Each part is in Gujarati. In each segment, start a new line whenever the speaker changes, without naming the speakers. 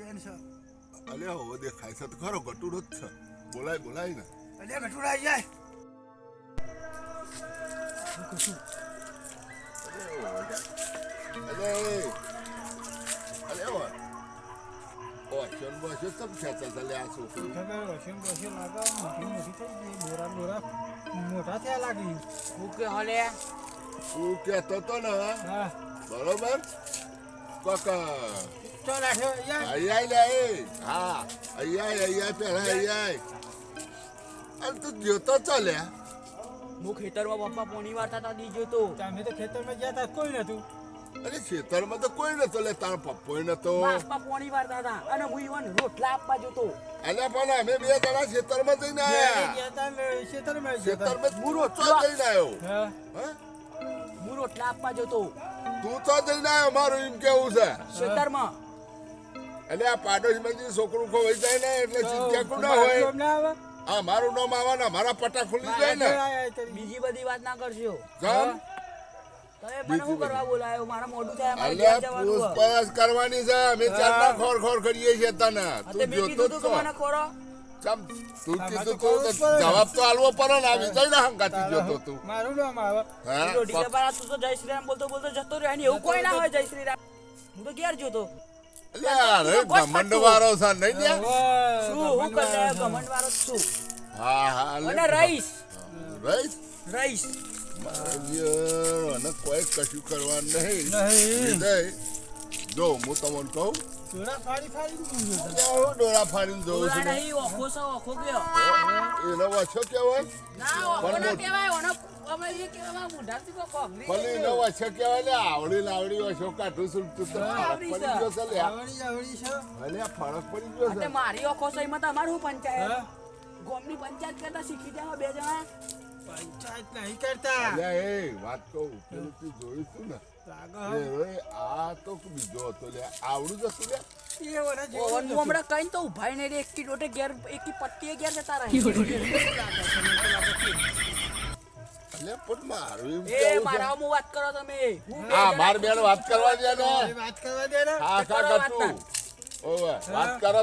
બેન છે.
અલે હવે દેખાય છે તો ખરો ગટુડો જ છે. બોલાય ને.
અલે ગટુડા આવી જાય. કશું મોટા થયા લાગી.
તું કેતો તો ને
હા
બરોબર કોક
ચાલ આઠો યાર.
અહીંયા લે હા અહીંયા પેલા અને તું જોતો ચાલ્યા
હું ખેતરમાં પપ્પા પોણી વાળતા હતા દીજો તો
તમે તો ખેતરમાં ગયા તા કોઈ નતું.
અરે ખેતરમાં તો કોઈ નતો લે તારો પપ્પો નતો
પપ્પા પોણી વાળતા હતા અને હું ઈવન રોટલા આપવા જતો.
અલ્યા પણ અમે બે જણા ખેતરમાં જઈને આયા
ગયા તા ને ખેતરમાં
ખેતરમાં હું રોટલા જઈને આવ્યો
હા
હા
હું રોટલા આપવા જતો
તું તો જઈને આવ્યો મારું એમ કેવું છે
ખેતરમાં.
એટલે આ પાડોશીમાંથી છોકરું ખોવાઈ જાય ને એટલે ચિંતા કોણ ના હોય
ના આવે.
આ મારું નામ આવે ને મારા પટા ખુલી જાય ને
બીજી બધી વાત ના કરશો.
જમ
તમે મને શું કરવા બોલાયો? મારા મોઢું થાય મારે
અલ્યા
ઘેર જવાનું હોય.
પૂછપરછ કરવાની છે અમે ચારના ખોર કરીએ છીએ તને
હા,
તું
તે મેં
જોતો
કીધું
જ
તું
છો
કે મને ખોરો.
ચમ તું
આમાં
કીધું
તો
તું
ખોરવું જ પડે ને.
જવાબ તો આલવો પડે ને આવી જાય ને હંગાતી જોતો તું
મારું નામ આવે.
હા
તું ઢીલા પાડા તું તો જય શ્રી રામ બોલતો બોલતો જતો રહ્યો. એની એવું કોઈ ના હોય જય શ્રી રામ. હું તો ઘેર જોતો.
અલ્યા અરે ઘમંડ વાળો છે નહીં લે
શું હું કરી રહ્યો? ઘમંડ વાળો જ છું.
હા
અને રહીશ
રઈશ
રહીશ.
અને કોઈ કશું કરવાનું નહીં
નહીં.
વિજય, જો હું તમને કહું
જોડા ફાડી ફાડી
હું ડોળા ફાડીને જોઉં
બોલા
છું ને
નહીં, ઓખો છો, ઓખો ગયો.
એનો વચ્ચો કહેવાય
ના, ઓખો
પણ
ના
મોટ-
કહેવાય. ઓનો અમે એ કહેવામાં બુઢાથી તો કોગળી
ભલે એનો
ગયો.
વચ્ચો કહેવાય ને આવડી લાવડી વચ્ચો કાઢું છું તું તો ફરક
આવડી
પડી
છે.
ગયો છે લ્યા.
આવડી છે.
અલે આ ફરક પડી ગયો
અને
છે
મારી ઓખો છે એમાં તમારું શું પંચાયત?
હા?
ગોમની પંચાયત કરતા શીખી જાઓ બે જણા.
પંચાયત નહીં કરતા.
અલ્યા એ વાત કહું પેલું તું જોયું તું ને
લાગે
એ રોય આ તો બીજો હતો લે આવડું જ હતું લે
એ વડા જેવું
ઓવન
જ
હમણાં કઈ તો ઉભા નહીં રે. એકી ડોટે ઘેર એકી પટ્ટીએ ઘેર જતા રહે.
અલ્યા પણ મારું એમ
એ
કેવું છે
મારા હું વાત કરો તમે. હું બે
હા
જણા
માર બેન વાત કરવા દે ને
એ વાત કરવા દે ને.
હા
કરો
કા
વાત
કરતું ઓવે વાત કરો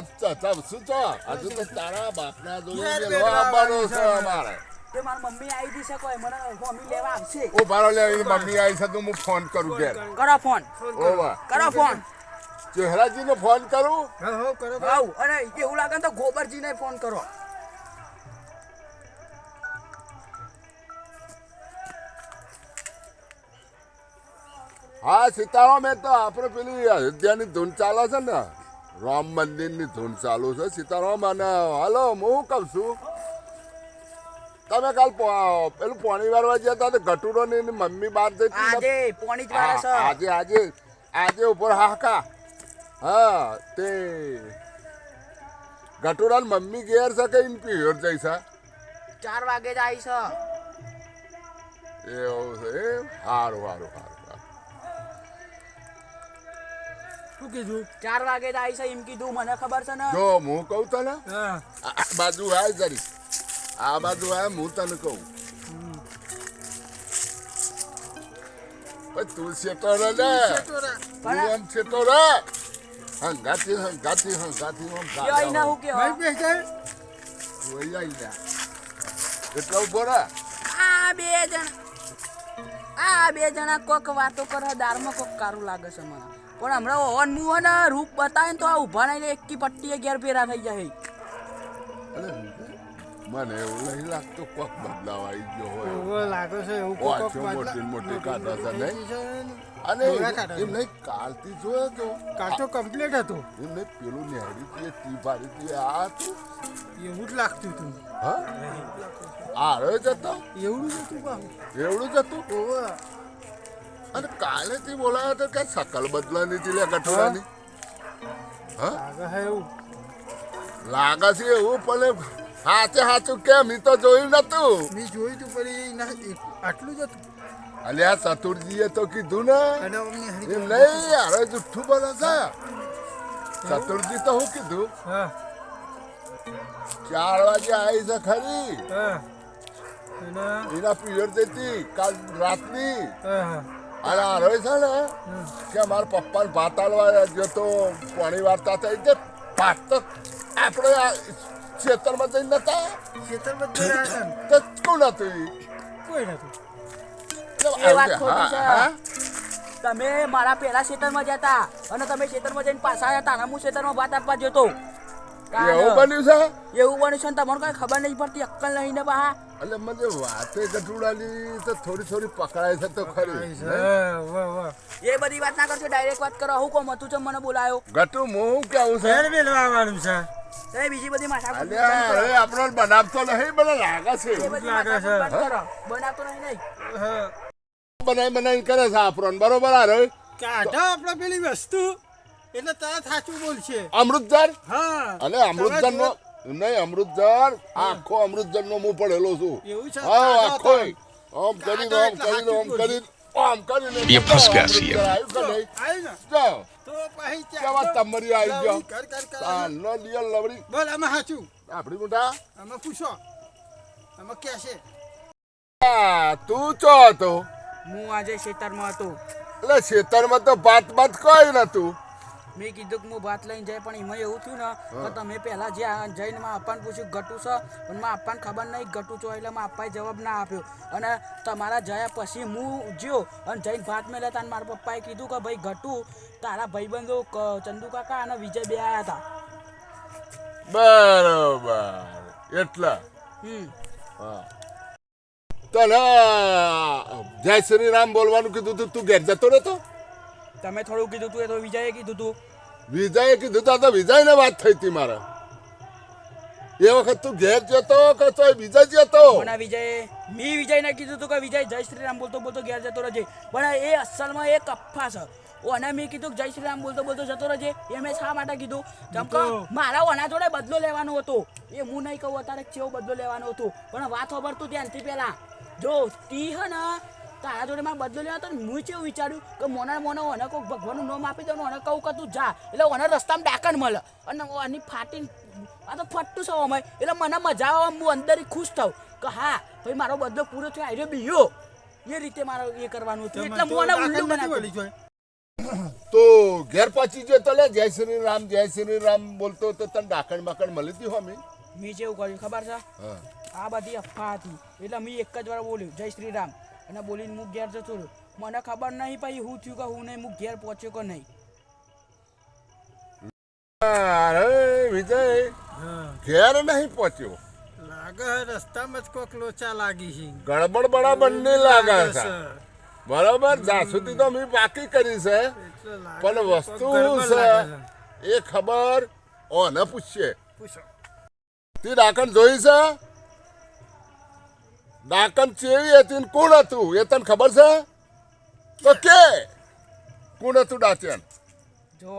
શું છો હજુ તો તારા બાપના
ઘેર
જોડે
બેઠા
આવવાનો છે
આવવાનું છે.
અમારે
તે મારી મમ્મી આવી જઈ શકો મને મમ્મી લેવા આવશે.
ઓ ભારો લે એની મમ્મી આવી છે તો હું ફોન કરું ઘેર
કરો ફોન.
ઓવે
કરો ફોન.
ચહેરાજીને ફોન કરું
હા હો કરો કરો.
આવ અને એવું લાગે ને તો ગોબરજીને ફોન કરો.
હા સીતારામ એ તો આપણે પેલી અયોધ્યાની ધૂન ચાલે છે ને રામ મંદિરની ધૂન ચાલુ છે સીતારામ અને હાલો હું કહું છું તમે કાલ પેલું પોણી વારવા ગયા હતા તો ગટુડો ની એની મમ્મી બહાર જઈ હતી ને?
આજે પોણી જ વાળા
હા,
છે.
આજે ઉપર હાકા હા તે ગટુડાની મમ્મી ઘેર છે કે ઇન પિયર જઈ છે
4 વાગે જ આવી છે.
એવું છે એમ? સારું સારું સારું
શું કીધું?
4 વાગે જ આવી છે એમ કીધું. મને ખબર છે ને.
જો હું કહું તને
હા
આ બાજુ આય જરી આ બાજુ આય હું તને કહું પછી તું શેતો રે લે તું આમ શેતો રે હંગાથી આમ
કયો આઈને હું કયો?
ભાઈ બેસે.
જોઈ આઈ લે એટલો ઉભો રે
આ બે જણા કોક વાતો કરે. દારમાં કોક કારું લાગે છે મને. પણ હમણાં ઓવન મું ને રૂપ બતાવે ને તો આ ઉભા નહીં એકી પટ્ટીએ ઘેર ભેરા થઈ જાય.
અરે મને એવું નહીં લાગતું કોક બદલાવ આવી ગયો હોય
ઓવો લાગે છે એવું
ઓ,
કોક
આછો
બદલા-
મોટી કાઢા છે નહીં?
છે ને.
અને
ડોળા કાઢા
એમ નહીં કાલથી જોયો તો
કાલ તો કમ્પ્લીટ હતું.
એમ નહીં પેલું નેહરી હતી ટી પાડી હતી આ હતું
એવું જ લાગતું હતું.
હા આ રહ્યો જ હતો
એવું જ હતું બાપુ.
એવડું જ હતું
ઓવો.
અને કાલે થી બોલાયો તો કે શકલ બદલાની હતી લે ગઠોડાની હા
લાગે છે એવું.
લાગે છે એવું પણ હાચે હાચું કેમ ઈ તો જોયું નતું
મેં જોયું તું પણ એ આટલું જ હતું.
અલ્યા ચતુરજીએ તો કીધું ને
અને અમને
એમ
હરી-
નહીં અરે જુઠ્ઠું બોલે છે ચતુરજી તો શું કીધું
હા
4 વાગે આવી છે ખરી
હા અને
એના પિયર જતી કાલ રાતની
હા હા
અને આ રહ્યો છે ને કે મારા પપ્પાને ભાત આલવા ગયો તો પાણી વાર્તા થઈ જ પાક તો આપણે આ ખેતરમાં જઈને નતા
ખેતરમાં જ જોયા હતા ને.
તો કોણ હતું ઈ?
કોઈ નતું.
એ વાત ખોટી છે.
હા?
તમે મારા પેલા ખેતરમાં જતા અને તમે ખેતરમાં જઈને પાછા આવ્યા હતા અને હું ખેતરમાં ભાત આપવા જતો
એવું બન્યું છે
એવું બન્યું છે ને તમને કઈ ખબર નહીં પડતી અક્કલ નહીં ને બા
એટલે મને વાતે ગટુડાની તો થોડી પકડાય છે તો ખરી
વાહ વાહ.
એ બધી વાત ના કરશો ડાયરેક્ટ વાત કરો હું કોમ હતું છે મને બોલાયો
ગટુ હું કેવું છે
ઘેર મેલવા આવવાનું છે.
એ બીજી બધી માથા
અલ્યા હવે આપણો બનાવતો નહીં મને લાગે છે
એ બધી
લાગે છે.
માથાકૂટ બંધ કરો બનાવતો નહીં
હા.
બનાવી કરે છે આપણો બરોબર આ રહ્યો
કાઢો આપણે પેલી વસ્તુ એટલે તરત સાચું બોલશે.
અમૃતસર
હા.
અને અમૃતસર નો નહીં અમૃતસર આખો અમૃતસર નો હું પડેલો છું
એવું છે?
હા આખો આમ
કાઢો
કરીને આમ કરીને
ये फंस गया सी
આવ્યું કે નહીં?
આવ્યું ને?
જાઓ.
તો પછી
કેવા તમારી આવી ગયો
કર કર કર.
તાનો લિયલ લવડી
બોલ આમાં સાચું.
આપણી મોટા
આમાં પૂછો. આમાં ક્યાં છે?
તું ચો હતો
હું આજે ખેતરમાં હતો
એટલે ખેતરમાં તો બાત કોઈ નતું
મેં કીધું કે હું ભાત લઈને જાય પણ એમાં એવું થયું ને કે તમે પહેલા જ્યાં જઈને માં અપ્પાને પૂછ્યું ગટુ છે પણ માં અપ્પાને ખબર નહીં ગટુ છો એટલે માં અપ્પાએ જવાબ ના આપ્યો અને તમારા જયા પછી હું જ્યો અને જઈને ભાત મેળ્યા હતા અને મારા પપ્પાએ કીધું કે ભાઈ ગટુ તારા ભાઈબંધો ચંદુ કાકા અને વિજય બે આવ્યા હતા
બરોબર એટલા હા તને જય શ્રી રામ બોલવાનું કીધું તું ઘેર જતો રહેતો
તમે થોડું કીધું તું એ તો વિજયે કીધું તું
વિજયે કીધું તો વિજયને વાત થઈ હતી મારે એ વખત તું ઘેર જતો કે તો વિજય જતો
મને વિજયને કીધું તું કે વિજય જય શ્રી રામ બોલતો બોલતો ઘેર જતો રહેજે પણ એ અસલમાં એ કફ્ફા છે ઓને મેં કીધું કે જય શ્રી રામ બોલતો બોલતો જતો રહેજે એ મેં શા માટે કીધું જેમ કે મારા ઓના જોડે બદલો લેવાનો હતો એ હું નહીં કહું અત્યારે કેવો બદલો લેવાનો હતો પણ વાત ખબર તું ધ્યાનથી પહેલા જો તી હે ને તારા જોડે મારે બદલો લેવા તો હું કેવું વિચાર્યું કે મોને ઓને કોઈક ભગવાનનું નામ આપી દઉં ઓને કહું કે તું જા એટલે ઓને રસ્તામાં ડાકણ મળે અને આની ફાટીને આ તો ફટતું છે અમે એટલે મને મજા આવે હું અંદરથી ખુશ થાઉં કે હા ભાઈ મારો બદલો પૂરો થયો આર્યો બીયો એ રીતે મારે એ કરવાનું હતું એટલે હું આને ઉલ્લું બનાવ્યું
તો ઘેર પહોંચી જતો લે જય શ્રી રામ બોલતો તો તને ડાકણ બાકણ મળી હતી હોમી
મેં જેવું કર્યું ખબર છે
હા
આ બધી અફવા હતી એટલે મેં એક જ વાર બોલ્યું જય શ્રી રામ અને બોલીને હું ઘેર જતો રહ્યો મને ખબર નહીં પછી હું થયું કે હું નહીં હું ઘેર પહોંચ્યો કે નહીં
અરે વિજય
હા.
ઘેર નહીં પહોંચ્યો
લાગે છે રસ્તામાં જ કોક લોચા લાગી છે.
ગડબડ બરાબર નહીં લાગે છે
છે.
બરાબર જ્યાં સુધી તો મેં બાકી કરી છે
એટલે લાગે
પણ
છે
વસ્તુ
કોક ગડબડ
છે
લાગે છે.
એ ખબર ઓને પૂછશે
પૂછો.
તે ડાકણ જોઈ છે ડાકણ ચેવી હતી ને કોણ હતું એ તને ખબર છે તો કે કોણ હતું ડાકણ
જો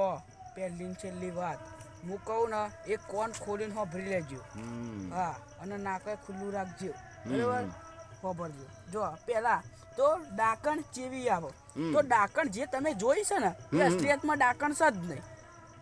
પહેલી ને છેલ્લી વાત હું કહું ને એ કોણ ખોલીને હોભરી લેજો હા અને નાકે ખુલ્લું રાખજો બરાબર હોભરજો જો પહેલા તો ડાકણ ચેવી આવો તો ડાકણ જે તમે જોઈ છે ને એ અસલિયતમાં ડાકણ છે જ નહીં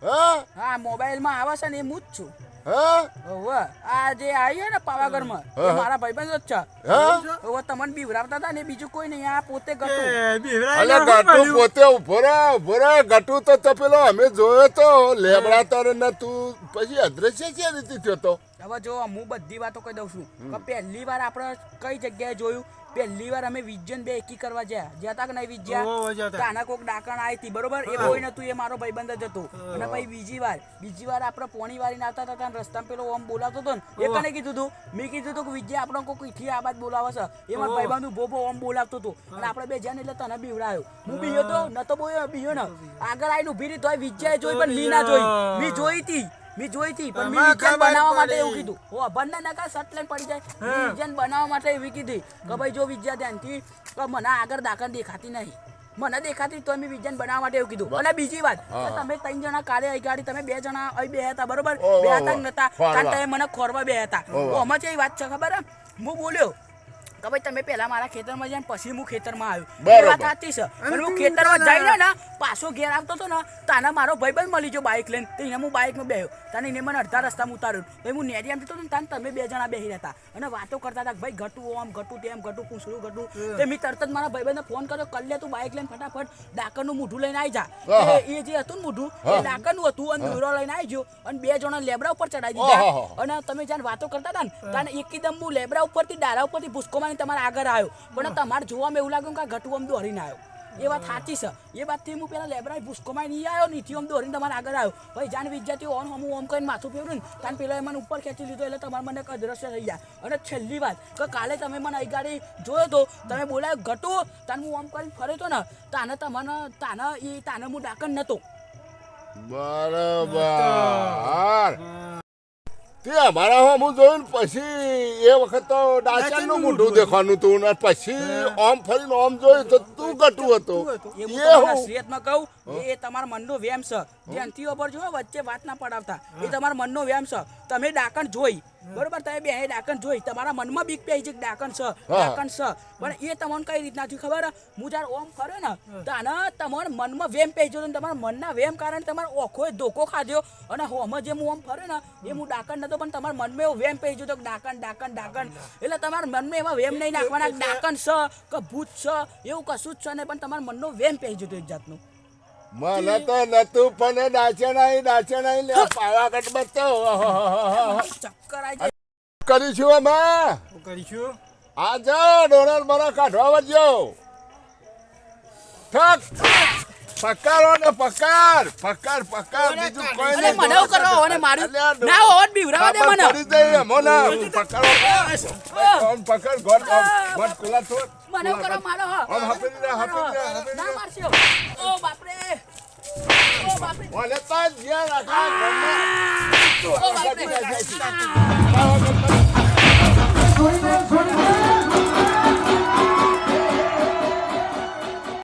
હા
હા મોબાઈલમાં આવે છે ને એ હું જ છું
હા
હવે આ જે આવી ને પાવાગઢમાં એ મારા ભાઈબંધ જ છે
હા
હવે તમને બીવરાવતા હતા ને બીજું કોઈ નહીં આ પોતે ગટુ
એ બિહરાઈ
અલે
ના
ગટુ
પડ્યું.
પોતે ઉભો રહે ગટુ તો પેલો અમે જોયો તો લેબડા તારે ને તું પછી અદ્રશ્ય છે રીતે થયો તો
હવે જો હું બધી વાતો કહી દઉં છું કે પહેલી વાર આપણે કઈ જગ્યાએ જોયું પહેલી વાર અમે વિજ્જન બે એકી કરવા જ્યાં તા કે નહીં વિજ્યા
ઓહો, જ્યાં તા.
કાના કોક ડાકણ આવી હતી બરોબર એ કોઈ નતું એ મારો ભાઈબંધ જ હતો અને પછી બીજી વાર આપણે પોણી વારીને આવતા હતા અને રસ્તામાં પેલો ઓમ બોલાવતો હતો ને એ કને કીધું હતું મેં કીધું હતું કે વિજય આપણે કોક ઈથી આબાદ બોલાવે છે એ મારો ભાઈબંધ ભોભો ઓમ બોલાવતો હતો અને આપણે બે જ્યાં એટલે તને બીવડાયો હું બીયો તો નતો બીયો ને આગળ આવીને ઉભી રહી તોય વિજય જોઈ પણ મી ના જોઈ મી જોઈ હતી પણ મી
આમાં
વિજ્ઞાન
ખબર
બનાવવા માટે
પડી.
એવું કીધું ઓ બંને નકા શર્ટ લઈને પડી જાય મી વિજ્ઞાન બનાવવા માટે એવી કીધી કે ભાઈ જો વિજ્ઞા ધ્યાનથી કે મને આગળ દાખલ દેખાતી નહીં મને દેખાતી તો મેં વિજ્ઞાન બનાવવા માટે એવું કીધું અને બીજી વાત કે તમે 3 જણા કાલે આવી ગાડી તમે 2 જણા અહીં બે હતા બરોબર બે હતા નતા કારણ તમે મને ખોરવા બે હતા આમાં જે વાત છે ખબર હું બોલ્યો કે ભાઈ તમે પહેલા મારા ખેતરમાં જઈને પછી હું ખેતરમાં આવ્યો
બરોબર.
એ વાત સાચી છે પણ હું ખેતરમાં જઈને ને પાછો ઘેર આવતો હતો ને તાને મારો ભાઈબંધ મળી ગયો બાઇક લઈને તો એને હું બાઇકમાં બેહ્યો તાને એને મને અડધા રસ્તામાં ઉતાર્યો ભાઈ હું નેરી આમ જતો હતો ને તાને તમે 2 જણા બેસી રહેતા અને વાતો કરતા હતા કે ભાઈ ઘટું આમ ઘટું તેમ ઘટું પૂછડું ઘટું તે મેં તરત જ મારા ભાઈબંધને ફોન કર્યો કર લે તું બાઇક લઈને ફટાફટ ડાકરનું મૂઠું લઈને આવી જા
આહા.
એ જે હતું ને મૂઠું એ ડાકરનું હતું અને દોરો લઈને આવી ગયો અને 2 જણા લેબડા ઉપર ચડાવી દીધા
આહા.
અને તમે જ્યારે વાતો કરતા હતા ને તાને એકદમ હું લેબડા ઉપરથી ડાળા ઉપરથી ભૂસકો મારીને તમારા આગળ આવ્યો પણ તમારે જોવામાં એવું લાગ્યું કે આ ઘટું આમ દોડીને આવ્યો એ વાત સાચી છે એ વાતથી હું પેલા લેબરા ભૂસકો મારીને નહીં આવ્યો નીચે આમ દોડીને તમારા આગળ આવ્યો ભાઈ જાન વિદ્યાર્થીઓ ઓન હું ઓમ કરીને માથું ફેરવ્યું ને તાન પેલા મને ઉપર ખેંચી લીધો એટલે તમારે મને અદ્રશ્ય થઈ ગયા અને છેલ્લી વાત કે કાલે તમે મને અહીં ગાડી જોયો તો તમે બોલાયો ઘટું તાન હું ઓમ કરીને ફર્યો તો ને તાને હું ડાકણ નતો
બરાબર તે અમારા હું જોયું ને પછી એ વખત તો ડાચાનું મોઢું દેખવાનું હતું ને પછી ઓમ ફરીને ઓમ જોયું તો તું ગટું હતો
એ હું
એ
તમારા
હું
શ્રેયતમાં કહું એ તમારા મનનો વેમ છે ધ્યાનથી પર જો વચ્ચે વાત ના પડાવતા એ તમારા મનનો વેમ છે તમે ડાકણ જોઈ બરોબર તમે બે ડાકણ જોઈ તમારા મનમાં બીક પેઈ છે કે ડાકણ છે પણ એ તમને કઈ રીતના થયું ખબર હું જ્યારે ઓમ ફર્યો ને તાને તમારા મનમાં વેમ પેઈ ગયો ને તમારા મનના વેમ કારણે તમારા ઓખોએ ધોકો ખાધ્યો અને હોમાં જે હું ઓમ ફર્યો ને એ હું ડાકણ નતો પણ તમારા મનમાં એવો વેમ પેઈ ગયો તો ડાકણ ડાકણ ડાકણ એટલે તમારા મનમાં એવા વેમ નહીં નાખવાના કે ડાકણ છે કે ભૂત છે એવું કશું જ છે નહીં પણ તમારા મનનો વેમ પેઈ ગયો એક જાતનું
મને તો નતું પણ ડાચે નહીં લે પાવાગઢ બતો
ચક્કર આવી જાય
કરીશું અમે
શું કરીશું
આ જાઓ ડોનર મને કાઢવા વધજો ઠક પકડો ને પકડ બીજું કોઈ
અરે
નહીં
મને એવું કરો અને મારું
અલ્યા,
ના હોત બીવરાવા દે મને
પડી જઈએ મોના પકડો ઓમ પકડ ગોટ ગોટ ખુલ્લા છોડ
મને એવું કરો મારો હા
આમ હાપી દે
ના મારશો ઓ બાપરે ઓ બાપરે
ઓલે તો જ્યાં રાખા
ઓ બાપરે
ગમે